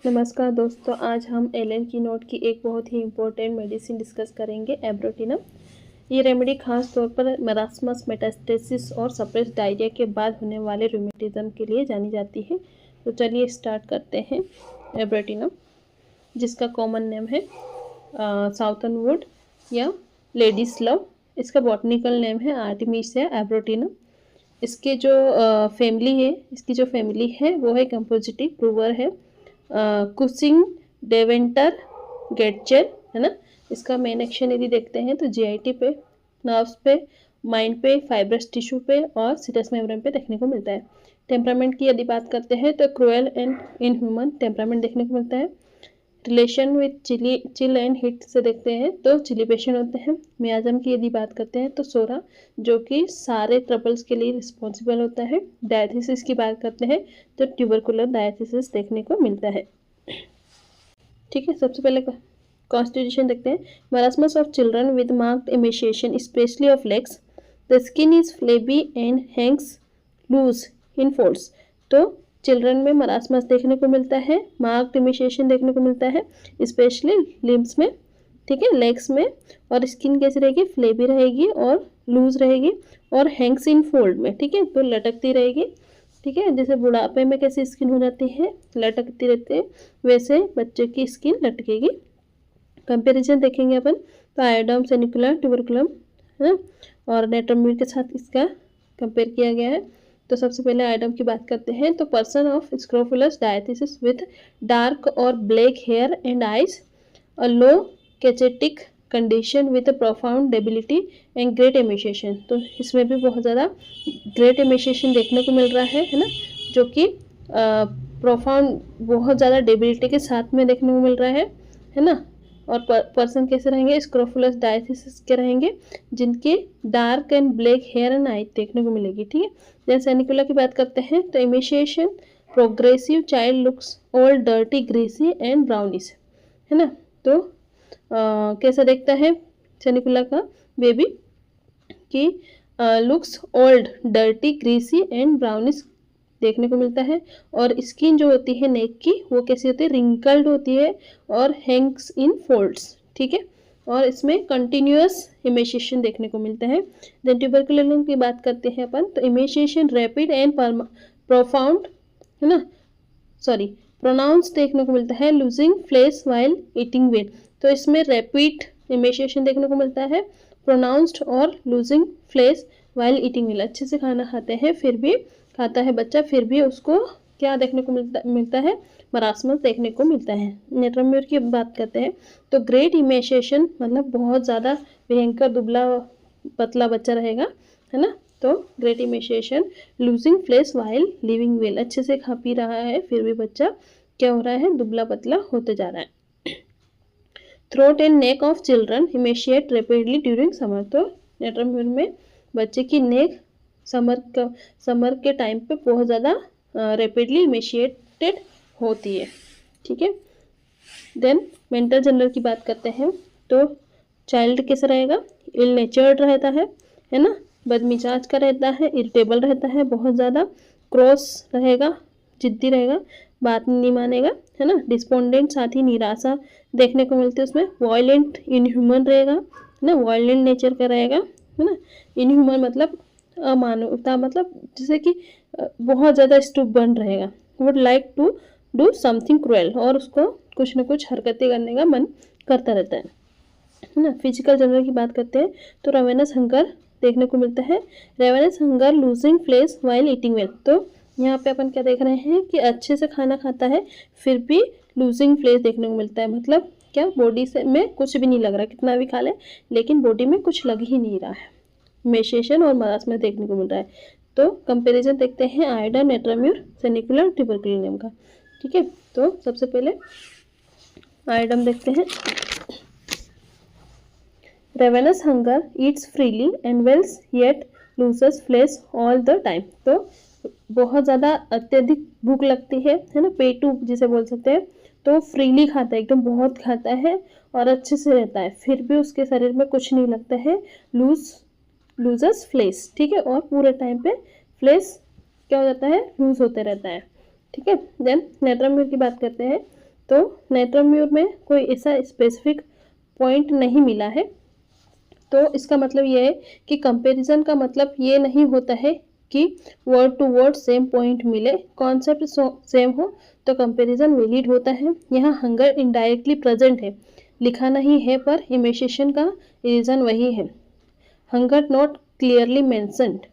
नमस्कार दोस्तों, आज हम एलन की नोट की एक बहुत ही इम्पोर्टेंट मेडिसिन डिस्कस करेंगे, एब्रोटिनम। ये रेमेडी खास तौर पर मरास्मस, मेटास्टेसिस और सप्रेस डायरिया के बाद होने वाले रूमेटिज्म के लिए जानी जाती है। तो चलिए स्टार्ट करते हैं। एब्रोटिनम, जिसका कॉमन नेम है साउथर्न वुड या लेडीज लव, इसका बॉटनिकल नेम है आर्टेमिसिया एब्रोटिनम। इसकी जो फैमिली है वो है कंपोजिटिव प्रूवर है, कुसिंग, डेवेंटर, गेटचर, है ना। इसका मेन एक्शन यदि देखते हैं तो जीआईटी पे, नर्व्स पे, माइंड पे, फाइब्रस टिश्यू पे और सिटस मेम्ब्रेन पे देखने को मिलता है। टेम्परामेंट की यदि बात करते हैं तो क्रूएल एंड इनह्यूमन टेम्परामेंट देखने को मिलता है। Relation with chill and heat से देखते हैं तो चिली पेशेंट होते हैं। मियाजम की यदि बात करते हैं तो सोरा, जो कि सारे ट्रबल्स के लिए रिस्पॉन्सिबल होता है। डायथिसिस की बात करते हैं तो ट्यूबरकुलर डायथिसिस देखने को मिलता है। ठीक है, सबसे पहले कॉन्स्टिट्यूशन देखते हैं। Marasmus of children with marked emaciation specially of legs, the skin is flabby and hangs loose in folds. तो चिल्ड्रन में मरास्मस देखने को मिलता है, मार्क्ड एमेशिएशन देखने को मिलता है स्पेशली लिम्स में, ठीक है, लेग्स में। और स्किन कैसी रहेगी, फ्लेबी रहेगी और लूज रहेगी और हैंग्स इन फोल्ड में, ठीक है, तो लटकती रहेगी। ठीक है, जैसे बुढ़ापे में कैसी स्किन हो जाती है, लटकती रहती है, वैसे बच्चे की स्किन लटकेगी। कंपेरिजन देखेंगे अपन तो आयोडम, सेनिकुलर, ट्यूबरकुलम, है ना, और नेट्रोम्यूर के साथ इसका कंपेयर किया गया है। तो सबसे पहले आइटम की बात करते हैं तो person of scrofulous diathesis with dark और black hair and eyes, a low cachectic condition with profound debility and great emaciation. तो इसमें भी बहुत ज़्यादा ग्रेट एमिशिएशन देखने को मिल रहा है ना, जो कि प्रोफाउंड बहुत ज़्यादा डेबिलिटी के साथ में देखने को मिल रहा है ना। और पर्सन कैसे रहेंगे, स्क्रोफुलस डायथिसिस के रहेंगे, जिनके dark and black hair and eye देखने को मिलेगी। ठीक है, जैसे सेनिकुला की बात करते हैं तो emaciation progressive child looks old, dirty, greasy and brownish, है ना। तो कैसा देखता है सेनिकुला का बेबी कि looks old, dirty, greasy and brownish देखने को मिलता है। और स्किन जो होती है नेक की वो कैसी होती है, रिंकल्ड होती है और हैंग्स इन फोल्ड्स, ठीक है। और इसमें कंटिन्यूअस इमेशिएशन देखने को मिलता है। देन ट्यूबरकुलम की बात करते हैं अपन तो इमेशिएशन रैपिड एंड प्रोफाउंड, है ना, प्रोनाउंस देखने को मिलता है। Losing flesh while eating well, तो इसमें रैपिड इमेशिएशन देखने को मिलता है, प्रोनाउंस्ड और losing flesh while eating well. अच्छे से खाना खाते हैं फिर भी खाता है बच्चा, फिर भी उसको क्या देखने को मिलता है, मरास्मस देखने को मिलता है। नेट्रोम्यूर की बात करते हैं तो ग्रेट इमेशिएशन मतलब बहुत ज़्यादा भयंकर दुबला पतला बच्चा रहेगा, है ना। तो great emaciation, losing flesh while living well, अच्छे से खा पी रहा है फिर भी बच्चा क्या हो रहा है, दुबला पतला होते जा रहा है। Throat and neck of children emaciate rapidly during summer, तो नेट्रोम्यूर में बच्चे की नेक समर के टाइम पे बहुत ज़्यादा रैपिडली इमेशिएटेड होती है, ठीक है। देन मेंटल जनरल की बात करते हैं तो चाइल्ड कैसा रहेगा, इल नेचर्ड रहता है ना, बदमिजाज का रहता है, इरिटेबल रहता है, बहुत ज़्यादा क्रॉस रहेगा, जिद्दी रहेगा, बात नहीं मानेगा, है ना। डिस्पोंडेंट, साथ ही निराशा देखने को मिलती है उसमें। वायलेंट, इनह्यूमन रहेगा, है ना, वायलेंट नेचर का रहेगा, है ना। इनह्यूमन मतलब अमानवता, मतलब जैसे कि बहुत ज़्यादा स्टूबर्न रहेगा, would like to do something cruel, और उसको कुछ ना कुछ हरकतें करने का मन करता रहता है ना। फिजिकल जनरल की बात करते हैं तो रेवेनस हंगर देखने को मिलता है। Ravenous hunger, losing flesh while eating well, तो यहाँ पे अपन क्या देख रहे हैं कि अच्छे से खाना खाता है फिर भी लूजिंग फ्लेश देखने को मिलता है। मतलब क्या, बॉडी से में कुछ भी नहीं लग रहा, कितना भी खा ले लेकिन बॉडी में कुछ लग ही नहीं रहा है। मेशिएशन और मरास्मस देखने को मिल रहा है। तो कंपैरिजन देखते हैं आयोडम, नेट्रोम्यूर, सेनिकुलर, ट्यूबरकुलम का, ठीक है। तो सबसे पहले आयोडम देखते हैं। Ravenous hunger eats freely and wells yet loses flesh all the time, तो बहुत ज़्यादा अत्यधिक भूख लगती है ना, पेटू जिसे बोल सकते हैं, तो फ्रीली खाता है, एकदम बहुत खाता है और अच्छे से रहता है, फिर भी उसके शरीर में कुछ नहीं लगता है, लूजस फ्लेश, ठीक है। और पूरे टाइम पे फ्लेश क्या हो जाता है, लूज होते रहता है, ठीक है। देन नेट्रोम्यूर की बात करते हैं तो नाइट्रोम्यूर में कोई ऐसा स्पेसिफिक पॉइंट नहीं मिला है। तो इसका मतलब ये है कि कंपैरिजन का मतलब ये नहीं होता है कि word to word same point मिले, कॉन्सेप्ट सेम हो तो कंपैरिजन वैलिड होता है। यहाँ हंगर इनडायरेक्टली प्रेजेंट है, लिखा नहीं है, पर इमेशिएशन का रीज़न वही है। Hunger not clearly mentioned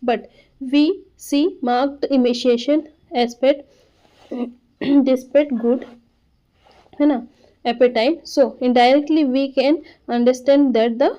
but we see marked emaciation aspect despite good, है ना, appetite. So indirectly we can understand that the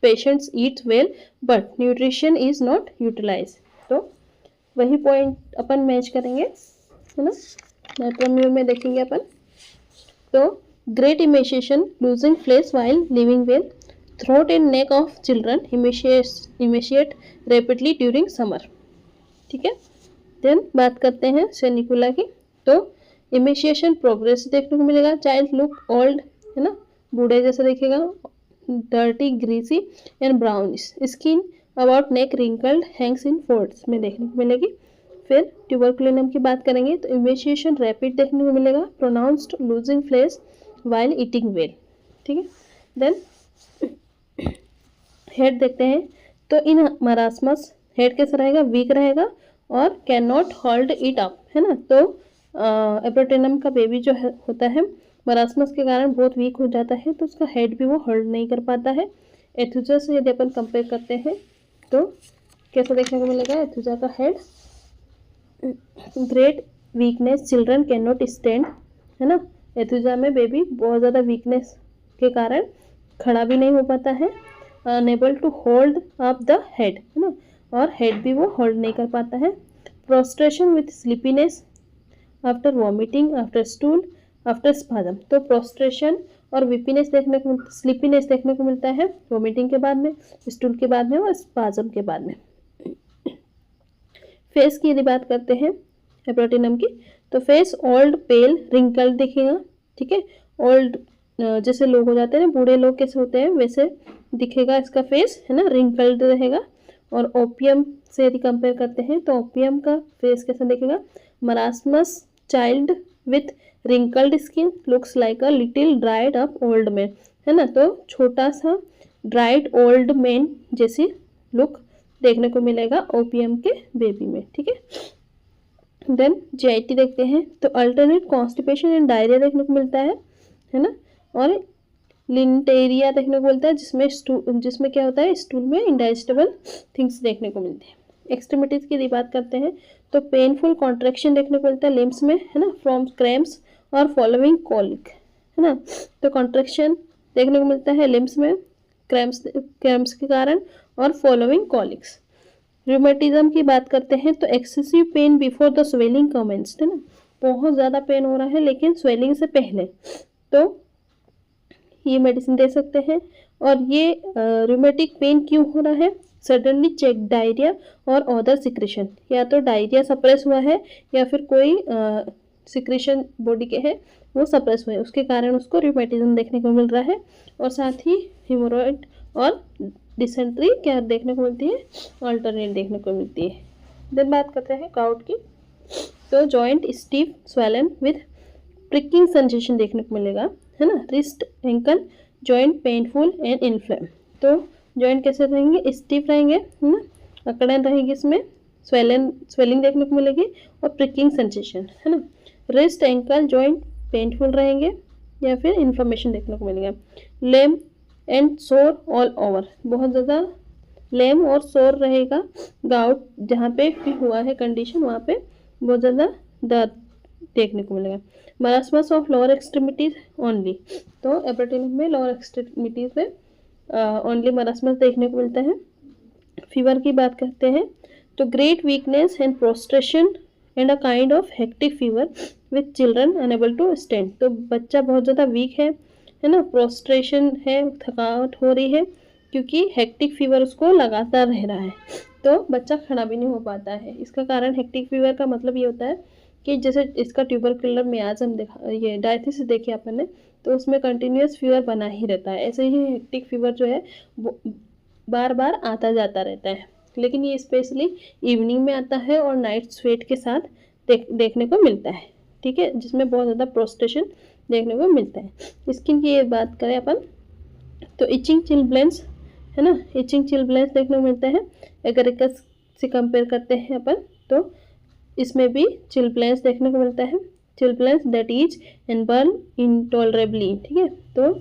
patients eat well but nutrition is not utilized. तो वही पॉइंट अपन मैच करेंगे, है ना। नाइट्रोम्यूर में देखेंगे अपन, तो great emaciation, losing flesh while living well, throat and neck of children emaciate rapidly during summer. ठीक है। देन बात करते हैं सेनिकुला की। तो इमेशिएशन प्रोग्रेस देखने को मिलेगा, चाइल्ड लुक ओल्ड, है ना, बूढ़े जैसा दिखेगा, dirty greasy and brown skin, about neck wrinkled, Hanks in folds में देखने को मिलेगी। फिर ट्यूबरकुलिनम की बात करेंगे तो इमेशिएशन रैपिड देखने को मिलेगा, pronounced losing flesh while eating well. ठीक है। देन हेड देखते हैं, तो इन मरासमस हेड कैसा रहेगा, वीक रहेगा और can not hold it up, है ना। तो एब्रोटेनम का बेबी जो है होता है मरासमस के कारण बहुत वीक हो जाता है, तो उसका हेड भी वो होल्ड नहीं कर पाता है। एथुजा से यदि अपन कंपेयर करते हैं तो कैसा देखने को मिलेगा, एथुजा का head, great weakness, children can not stand, है ना। एथुजा में बेबी बहुत ज़्यादा वीकनेस के कारण खड़ा भी नहीं हो पाता है, unable to hold up the head, है ना, और हेड भी वो होल्ड नहीं कर पाता है। Prostration with sleepiness after vomiting, after stool, after spasm. तो प्रोस्ट्रेशन और वीपीनेस देखने को, स्लीपीनेस देखने को मिलता है वॉमिटिंग के बाद में, स्टूल के बाद में और स्पाजम के बाद में। फेस की यदि बात करते हैं एब्रोटेनम की, तो फेस ओल्ड, पेल, रिंकल्ड दिखेगा। ठीक है। ओल्ड जैसे लोग हो जाते हैं ना, बूढ़े लोग कैसे होते हैं वैसे दिखेगा इसका फेस, है ना, रिंकल्ड रहेगा। और ओपियम से यदि कंपेयर करते हैं तो ओपियम का फेस कैसा दिखेगा, marasmus child with wrinkled skin, looks like a little dried up old man, है ना। तो छोटा सा ड्राइड ओल्ड मैन जैसी लुक देखने को मिलेगा ओपियम के बेबी में। ठीक है। देन जीआईटी देखते हैं, तो अल्टरनेट कॉन्स्टिपेशन एंड डायरिया देखने को मिलता है ना, और लिंटेरिया देखने को मिलता है, जिसमें क्या होता है, स्टूल में इंडाइजेस्टेबल थिंग्स देखने को मिलते हैं। एक्सट्रीमिटीज़ की यदि बात करते हैं तो पेनफुल कॉन्ट्रैक्शन देखने को मिलता है लिम्स में, है ना, फ्रॉम क्रैम्प्स और फॉलोइंग कॉलिक, है ना। तो कॉन्ट्रैक्शन देखने को मिलता है लिम्स में क्रैम्प्स के कारण और फॉलोइंग कॉलिक्स। रूमेटिज्म की बात करते हैं तो excessive pain before the swelling commenced, है ना, बहुत ज़्यादा पेन हो रहा है लेकिन स्वेलिंग से पहले, तो ये मेडिसिन दे सकते हैं। और ये रूमेटिक पेन क्यों हो रहा है, सडनली चेक डायरिया और अदर सिक्रेशन, या तो डायरिया सप्रेस हुआ है या फिर कोई सिक्रेशन बॉडी के है वो सप्रेस हुआ है, उसके कारण उसको रूमेटिज्म देखने को मिल रहा है। और साथ ही हिमोरॉइड और डिसेंट्री क्या देखने को मिलती है, अल्टरनेट देखने को मिलती है। देन बात करते हैं काउट की, तो joint stiff swollen with pricking sensation देखने को मिलेगा, है ना। Wrist ankle joint painful and inflame, तो जॉइंट कैसे रहेंगे, स्टीफ रहेंगे, है ना, अकड़न रहेगी, इसमें स्वेलिंग देखने को मिलेगी और प्रिकिंग सेंसेशन, है ना। रिस्ट एंकल जॉइंट पेनफुल रहेंगे या फिर इन्फ्लेमेशन देखने को मिलेगा। लेम एंड सोर ऑल ओवर, बहुत ज़्यादा लेम और सोर रहेगा, गाउट जहाँ पे भी हुआ है कंडीशन वहाँ पे बहुत ज़्यादा दर्द देखने को मिलेगा। Marasmus of lower extremities only, तो एब्रोटेनम में लोअर एक्सट्रीमिटीज में ओनली मरासमस देखने को मिलता है। फीवर की बात करते हैं तो great weakness and prostration and a kind of hectic fever with children unable to stand, तो बच्चा बहुत ज़्यादा वीक है ना, प्रोस्ट्रेशन है, थकावट हो रही है क्योंकि हेक्टिक फीवर उसको लगातार रह रहा है, तो बच्चा खड़ा भी नहीं हो पाता है। इसका कारण हेक्टिक फीवर का मतलब ये होता है कि जैसे इसका ट्यूबरकुलर मियाज्म देखा, ये डायथिस देखी अपन ने, तो उसमें कंटिन्यूस फीवर बना ही रहता है। ऐसे ही हेक्टिक फीवर जो है वो बार बार आता जाता रहता है, लेकिन ये स्पेशली इवनिंग में आता है और नाइट स्वेट के साथ देखने को मिलता है। ठीक है, जिसमें बहुत ज़्यादा प्रोस्टेशन देखने को मिलता है। स्किन की ये बात करें अपन तो इचिंग चिलब्लेंस है ना, इचिंग चिलब्लेंस देखने को मिलता है। एगरिकस से कंपेयर करते हैं अपन तो इसमें भी चिलब्लेंस देखने को मिलता है। चिलब्लेंस दैट इज एंड बर्न इंटॉलरेबली, ठीक है। तो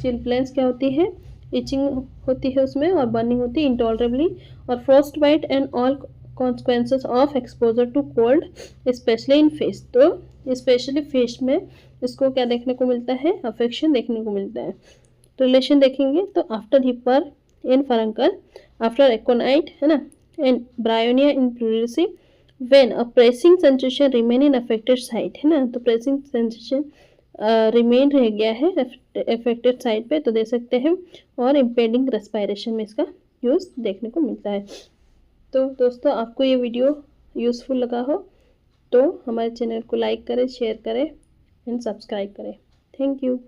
चिलब्लेंस क्या होती है, इचिंग होती है उसमें और बर्निंग होती है इंटॉलरेबली। और frost bite and all consequences of exposure to cold specially in face, तो स्पेशली फेस में इसको क्या देखने को मिलता है, अफेक्शन देखने को मिलता है। तो रिलेशन देखेंगे तो आफ्टर हिपर इन फरंकल, आफ्टर एकोनाइट है ना, and bryonia in pleurisy, when a pressing sensation remain in affected site है ना, तो प्रेसिंग सेंसेशन रिमेन रह गया है अफेक्टेड साइट पे तो दे सकते हैं। और इम्पेंडिंग रेस्पायरेशन में इसका यूज़ देखने को मिलता है। तो दोस्तों आपको ये वीडियो यूज़फुल लगा हो तो हमारे चैनल को लाइक करें, शेयर करें एंड सब्सक्राइब करें। Thank you.